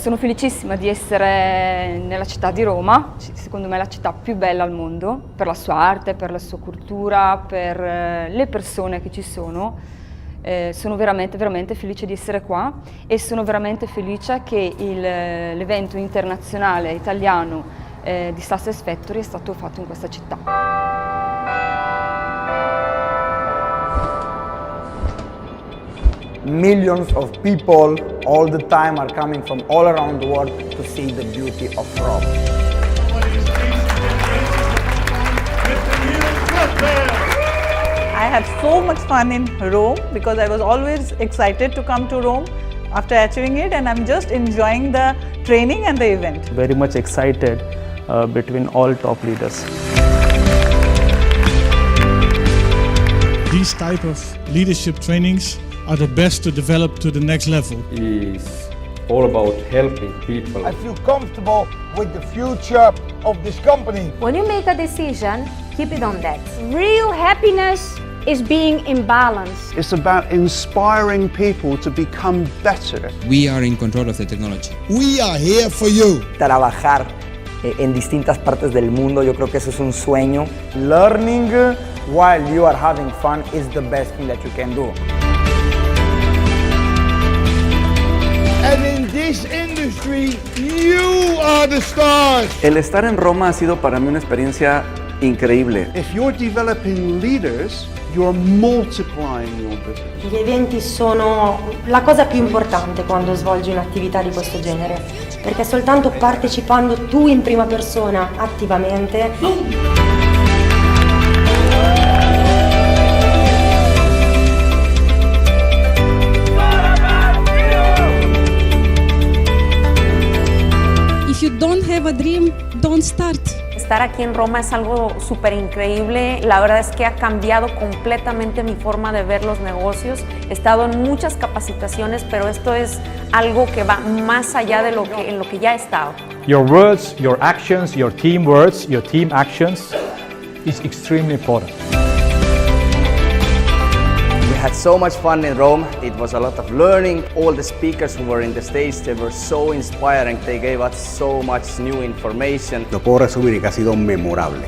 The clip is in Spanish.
Sono felicissima di essere nella città di Roma, secondo me è la città più bella al mondo, per la sua arte, per la sua cultura, per le persone che ci sono. Sono veramente, veramente felice di essere qua e sono veramente felice che l'evento internazionale italiano di Success Factory è stato fatto in questa città. Millions of people all the time are coming from all around the world to see the beauty of Rome. I had so much fun in Rome because I was always excited to come to Rome after achieving it, and I'm just enjoying the training and the event. Very much excited between all top leaders. These type of leadership trainings are the best to develop to the next level. It's all about helping people. I feel comfortable with the future of this company. When you make a decision, keep it on that. Real happiness is being in balance. It's about inspiring people to become better. We are in control of the technology. We are here for you. Trabajar en distintas partes del mundo, yo creo que eso es un sueño. Learning while you are having fun is the best thing that you can do. And in this industry, you are the stars. El estar en Roma ha sido para mí una experiencia incredibile. If you're developing leaders, you're multiplying your business. Gli eventi sono la cosa più importante quando svolgi un'attività di questo genere, perché soltanto partecipando tu in prima persona attivamente If you don't have a dream, don't start. Estar aquí en Roma es algo súper increíble. La verdad es que ha cambiado completamente mi forma de ver los negocios. He estado en muchas capacitaciones, pero esto es algo que va más allá de en lo que ya he estado. Your words, your actions, your team words, your team actions is extremely important. We had so much fun in Rome. It was a lot of learning. All the speakers who were in the stage, they were so inspiring. They gave us so much new information. Lo puedo resumir y que ha sido memorable.